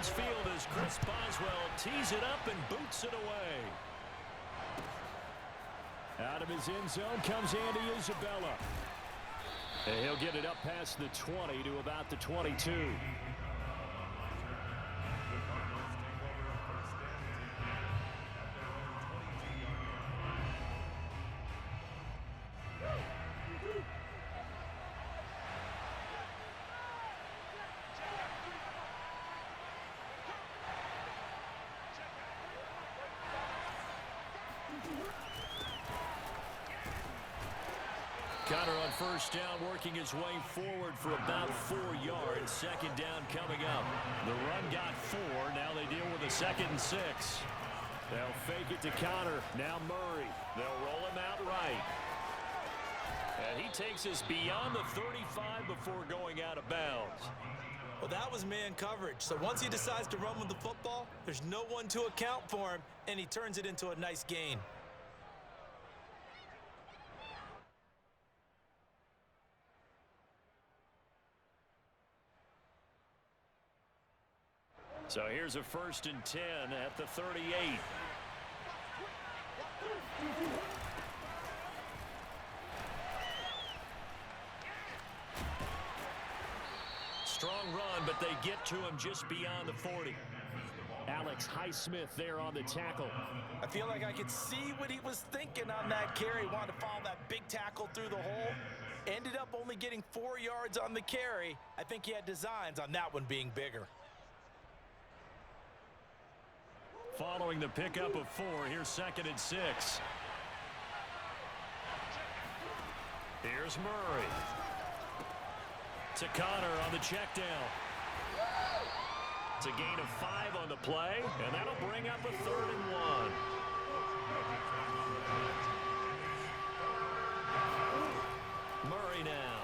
His field as Chris Boswell tees it up and boots it away. Out of his end zone comes Andy Isabella. And he'll get it up past the 20 to about the 22. Connor on first down, working his way forward for about 4 yards. Second down coming up. The run got 4. Now they deal with a 2nd and 6. They'll fake it to Connor. Now Murray. They'll roll him out right. And he takes us beyond the 35 before going out of bounds. Well, that was man coverage. So once he decides to run with the football, there's no one to account for him, and he turns it into a nice gain. So here's a 1st and 10 at the 38. Strong run, but they get to him just beyond the 40. Alex Highsmith there on the tackle. I feel like I could see what he was thinking on that carry. Wanted to follow that big tackle through the hole. Ended up only getting 4 yards on the carry. I think he had designs on that one being bigger. Following the pickup of 4, here's 2nd and 6. Here's Murray. To Connor on the check down. It's a gain of 5 on the play, and that'll bring up a 3rd and 1. Murray now.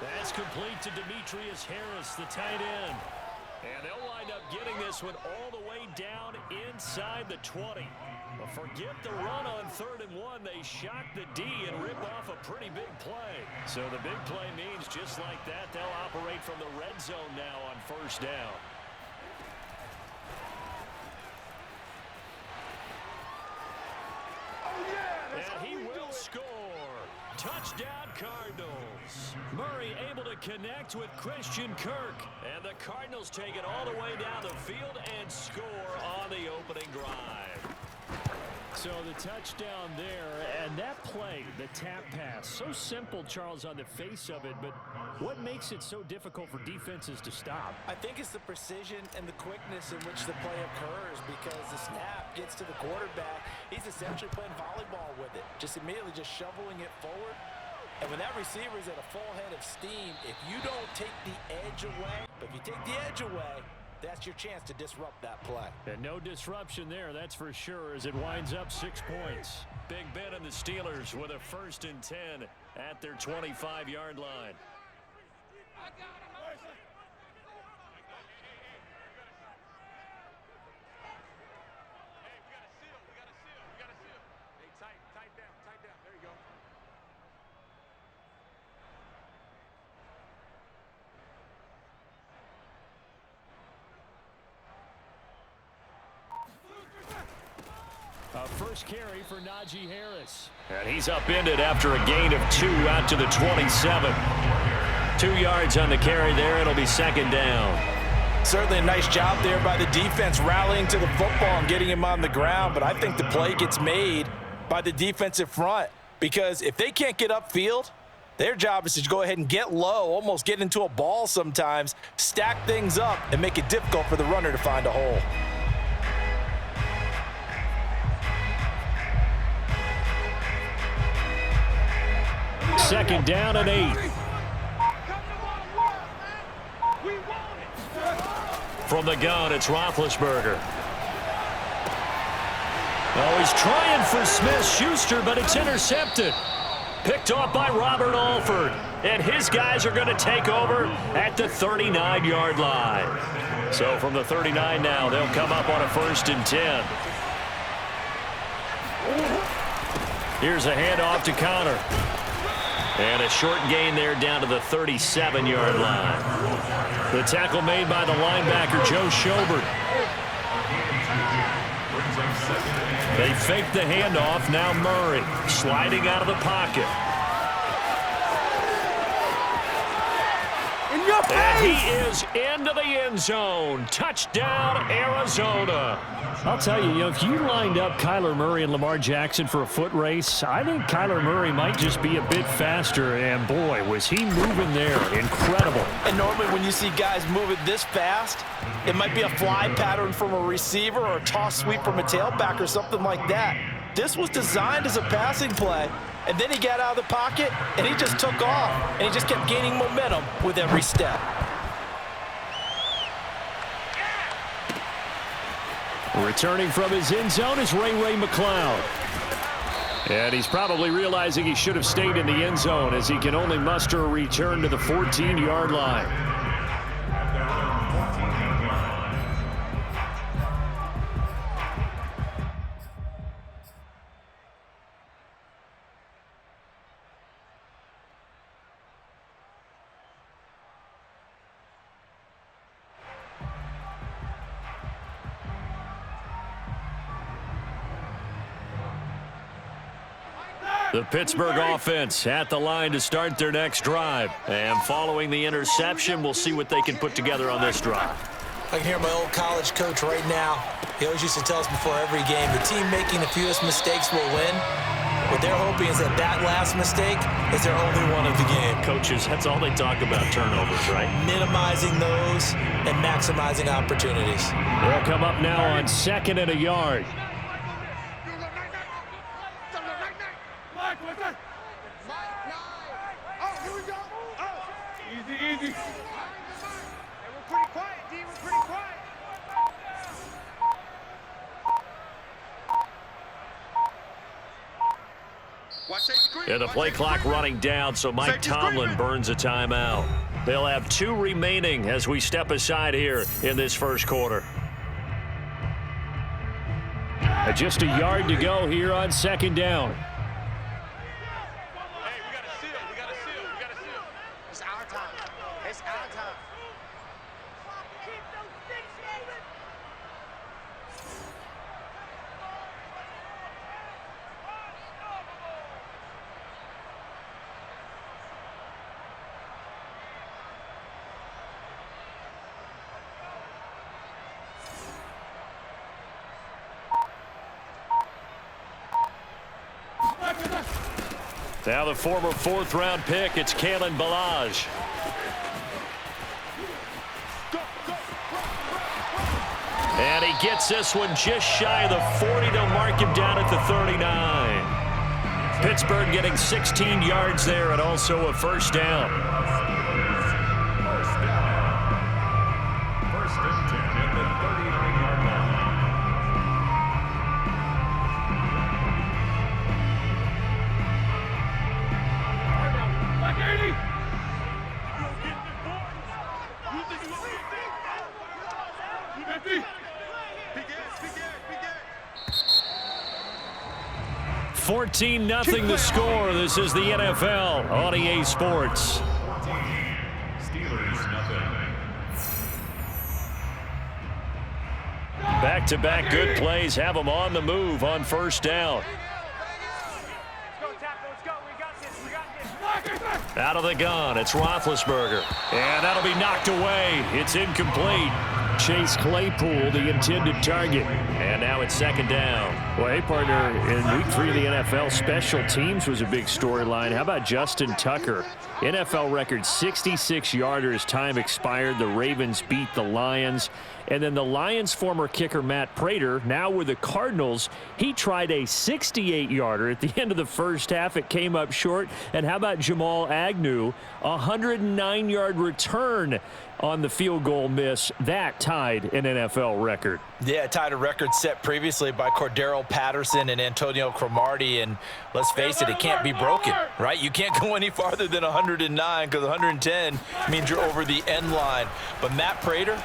That's complete to Demetrius Harris, the tight end. And they'll wind up getting this one all the way down inside the 20. But forget the run on 3rd and 1. They shock the D and rip off a pretty big play. So the big play means just like that, they'll operate from the red zone now on 1st down. And he will score. Touchdown Cardinals. Murray able to connect with Christian Kirk. And the Cardinals take it all the way down the field and score on the opening drive. So the touchdown there, and that play, the tap pass, so simple, Charles, on the face of it, but what makes it so difficult for defenses to stop? I think it's the precision and the quickness in which the play occurs, because the snap gets to the quarterback. He's essentially playing volleyball with it, just immediately just shoveling it forward. And when that receiver is at a full head of steam, if you don't take the edge away, but if you take the edge away, that's your chance to disrupt that play. And no disruption there, that's for sure, as it winds up 6 points. Big Ben and the Steelers with a 1st and 10 at their 25-yard line. First carry for Najee Harris. And he's upended after a gain of 2 out to the 27. 2 yards on the carry there. It'll be 2nd down. Certainly a nice job there by the defense rallying to the football and getting him on the ground. But I think the play gets made by the defensive front, because if they can't get upfield, their job is to go ahead and get low, almost get into a ball sometimes, stack things up, and make it difficult for the runner to find a hole. Second down and 8. From the gun, it's Roethlisberger. Oh, he's trying for Smith-Schuster, but it's intercepted. Picked off by Robert Alford. And his guys are going to take over at the 39-yard line. So from the 39 now, they'll come up on a 1st and 10. Here's a handoff to Connor. And a short gain there down to the 37-yard line. The tackle made by the linebacker, Joe Schobert. They fake the handoff. Now Murray sliding out of the pocket. In your face! And he is into the end zone. Touchdown, Arizona. I'll tell you, if you lined up Kyler Murray and Lamar Jackson for a foot race, I think Kyler Murray might just be a bit faster. And, boy, was he moving there. Incredible. And normally when you see guys moving this fast, it might be a fly pattern from a receiver or a toss sweep from a tailback or something like that. This was designed as a passing play, and then he got out of the pocket, and he just took off, and he just kept gaining momentum with every step. Returning from his end zone is Ray McCloud. And he's probably realizing he should have stayed in the end zone as he can only muster a return to the 14-yard line. The Pittsburgh offense at the line to start their next drive. And following the interception, we'll see what they can put together on this drive. I can hear my old college coach right now. He always used to tell us before every game, the team making the fewest mistakes will win. What they're hoping is that that last mistake is their only one of the game. Coaches, that's all they talk about, turnovers, right? Minimizing those and maximizing opportunities. They'll come up now on 2nd and a yard. And the play clock running down, so Mike Tomlin burns a timeout. They'll have 2 remaining as we step aside here in this first quarter. Just a yard to go here on 2nd down. Hey, we got to seal. We got to seal. We got to seal. It's our time. It's our time. Keep those sticks moving. Now the former 4th-round pick, it's Kalen Ballage. And he gets this one just shy of the 40. They'll mark him down at the 39. Pittsburgh getting 16 yards there and also a first down. First and 10 at the 39-yard line. Fourteen 14-0 the score. This is the NFL on EA Sports. Steelers nothing. Back-to-back good plays have them on the move on first down. Out of the gun, it's Roethlisberger. And that'll be knocked away. It's incomplete. Chase Claypool, the intended target. And now it's 2nd down. Well, hey, partner, in Week 3 of the NFL, special teams was a big storyline. How about Justin Tucker? NFL record 66-yarder as time expired. The Ravens beat the Lions. And then the Lions' former kicker, Matt Prater, now with the Cardinals, he tried a 68-yarder at the end of the first half. It came up short. And how about Jamal Agnew? A 109-yard return on the field goal miss. That tied an NFL record. Yeah, tied a record set previously by Cordero Patterson and Antonio Cromartie, and let's face it, it can't be broken, right? You can't go any farther than 109 because 110 means you're over the end line. But Matt Prater,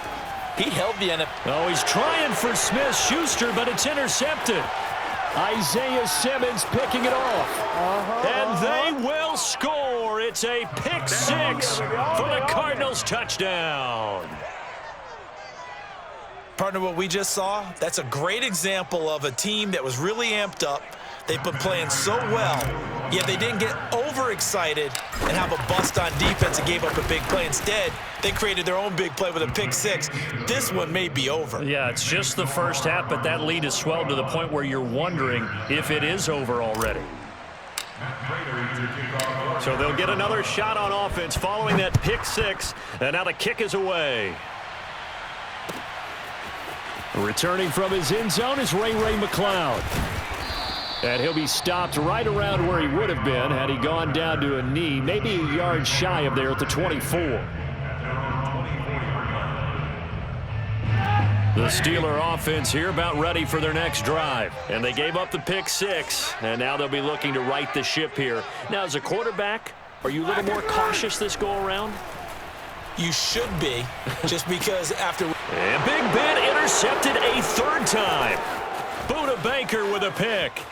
he held the NFL. Oh, he's trying for Smith-Schuster, but it's intercepted. Isaiah Simmons picking it off. And they will score. it's a pick six for the Cardinals touchdown. Partner, what we just saw, that's a great example of a team that was really amped up. They've been playing so well, yet they didn't get overexcited and have a bust on defense and gave up a big play. Instead, they created their own big play with a pick six. This one may be over. Yeah, it's just the first half, but that lead has swelled to the point where you're wondering if it is over already. So they'll get another shot on offense following that pick six, and now the kick is away. Returning from his end zone is Ray McCloud. And he'll be stopped right around where he would have been had he gone down to a knee, maybe a yard shy of there at the 24. The Steeler offense here about ready for their next drive. And they gave up the pick six, and now they'll be looking to right the ship here. Now, as a quarterback, are you a little more cautious this go-around? You should be, just because after... And Big Ben intercepted a third time. Buda Baker with a pick.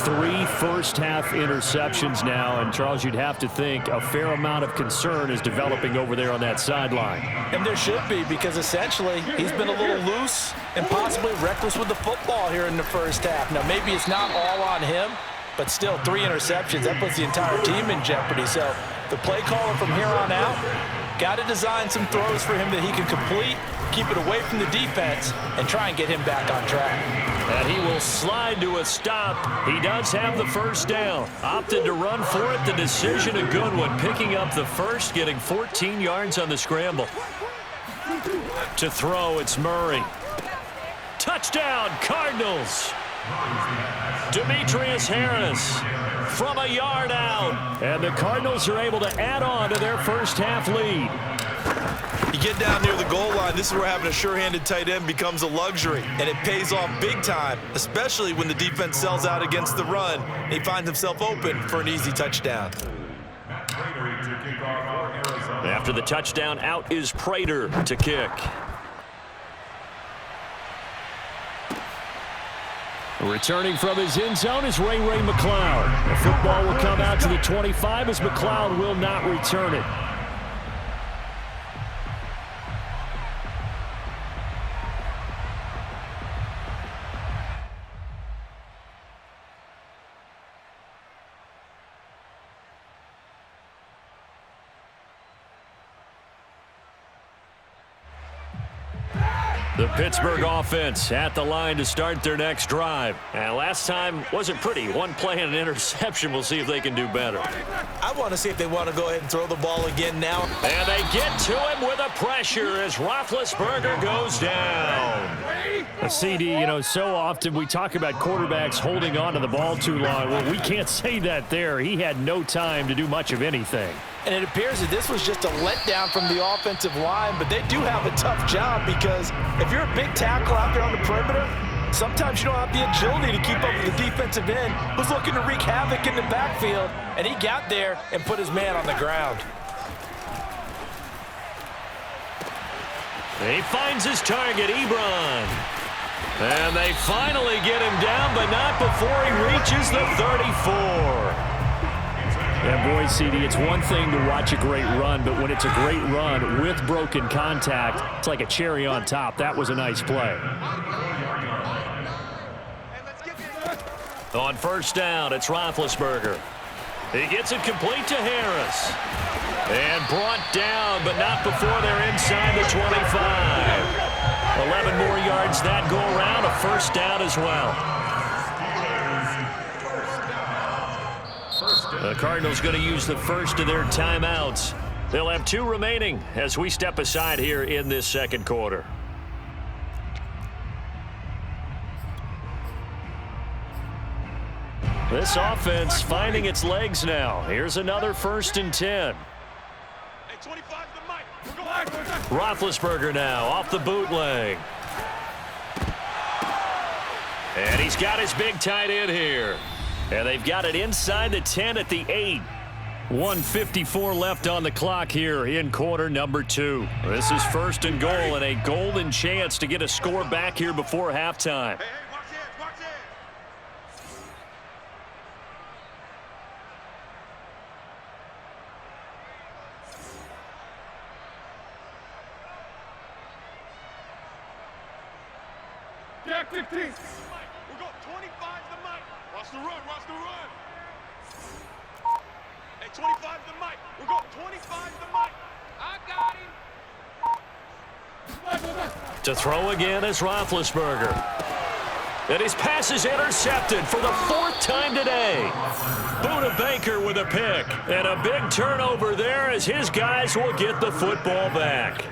3 first-half interceptions now, and Charles, you'd have to think a fair amount of concern is developing over there on that sideline. And there should be, because essentially he's been a little loose and possibly reckless with the football here in the first half. Now, maybe it's not all on him, but still 3 interceptions. That puts the entire team in jeopardy. So the play caller from here on out got to design some throws for him that he can complete, keep it away from the defense, and try and get him back on track. And he will slide to a stop. He does have the first down. Opted to run for it. The decision a good one. Picking up the first, getting 14 yards on the scramble. To throw, it's Murray. Touchdown, Cardinals. Demetrius Harris from a yard out. And the Cardinals are able to add on to their first half lead. You get down near the goal line, this is where having a sure-handed tight end becomes a luxury, and it pays off big time, especially when the defense sells out against the run and he finds himself open for an easy touchdown. After the touchdown, out is Prater to kick. Returning from his end zone is Ray McCloud. The football will come out to the 25 as McCloud will not return it. The Pittsburgh offense at the line to start their next drive. And last time wasn't pretty. One play and an interception. We'll see if they can do better. I want to see if they want to go ahead and throw the ball again now. And they get to him with a pressure as Roethlisberger goes down. CD, you know, so often we talk about quarterbacks holding on to the ball too long. Well, we can't say that there. He had no time to do much of anything. And it appears that this was just a letdown from the offensive line, but they do have a tough job because if you're a big tackle out there on the perimeter, sometimes you don't have the agility to keep up with the defensive end who's looking to wreak havoc in the backfield, and he got there and put his man on the ground. He finds his target, Ebron. And they finally get him down, but not before he reaches the 34. And boy, CD, it's one thing to watch a great run, but when it's a great run with broken contact, it's like a cherry on top. That was a nice play. On first down, it's Roethlisberger. He gets it complete to Harris. And brought down, but not before they're inside the 25. 11 more yards that go around, a first down as well. The Cardinals going to use the first of their timeouts. They'll have 2 remaining as we step aside here in this second quarter. This offense finding its legs now. Here's another 1st and 10. Roethlisberger now off the bootleg. And he's got his big tight end here. And they've got it inside the 10 at the 8. 1:54 left on the clock here in quarter number 2. This is 1st and goal and a golden chance to get a score back here before halftime. Tactic team. We got 25 the mic. Watch the run, watch the run. Hey, 25 the mic. We got 25 the mic. I got him. To throw again is Roethlisberger. And his pass is intercepted for the 4th time today. Buda Baker with a pick. And a big turnover there as his guys will get the football back.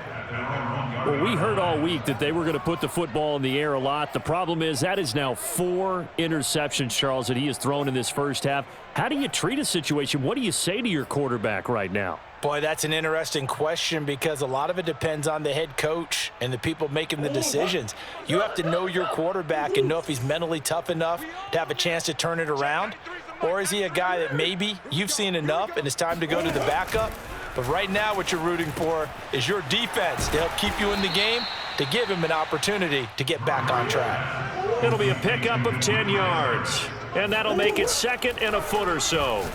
Well, we heard all week that they were going to put the football in the air a lot. The problem is that is now 4 interceptions, Charles, that he has thrown in this first half. How do you treat a situation? What do you say to your quarterback right now? Boy, that's an interesting question because a lot of it depends on the head coach and the people making the decisions. You have to know your quarterback and know if he's mentally tough enough to have a chance to turn it around, or is he a guy that maybe you've seen enough and it's time to go to the backup? But right now what you're rooting for is your defense to help keep you in the game, to give him an opportunity to get back on track. It'll be a pickup of 10 yards, and that'll make it 2nd and a foot or so.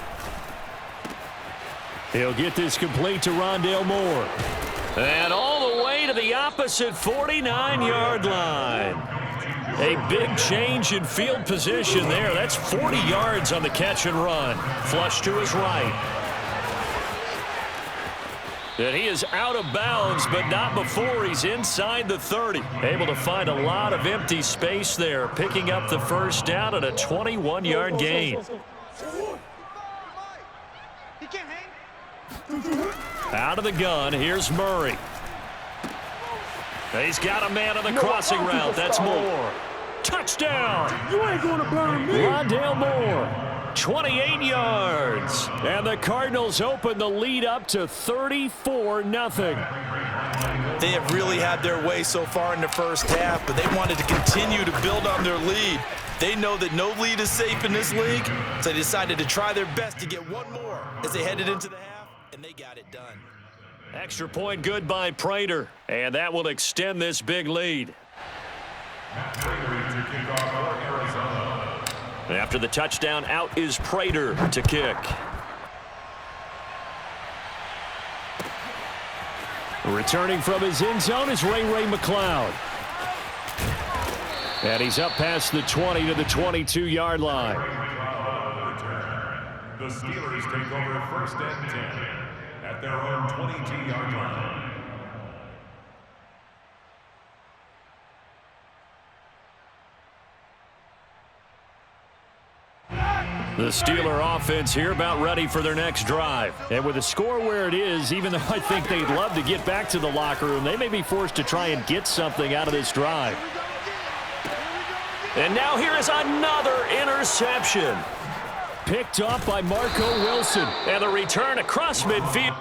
He'll get this complete to Rondale Moore. And all the way to the opposite 49-yard line. A big change in field position there. That's 40 yards on the catch and run. Flush to his right. And he is out of bounds, but not before he's inside the 30. Able to find a lot of empty space there, picking up the first down at a 21-yard gain. Out of the gun, here's Murray. He's got a man on the crossing route. That's Moore. Touchdown! You ain't going to burn me. Rondale Moore, 28 yards. And the Cardinals open the lead up to 34-0. They have really had their way so far in the first half, but they wanted to continue to build on their lead. They know that no lead is safe in this league, so they decided to try their best to get one more as they headed into the half, and they got it done. Extra point good by Prater, and that will extend this big lead. After the touchdown, out is Prater to kick. Returning from his end zone is Ray McLeod. And he's up past the 20 to the 22-yard line. The Steelers take over 1st and 10 at their own 22-yard line. The Steeler offense here about ready for their next drive. And with the score where it is, even though I think they'd love to get back to the locker room, they may be forced to try and get something out of this drive. And now here is another interception. Picked off by Marco Wilson. And the return across midfield.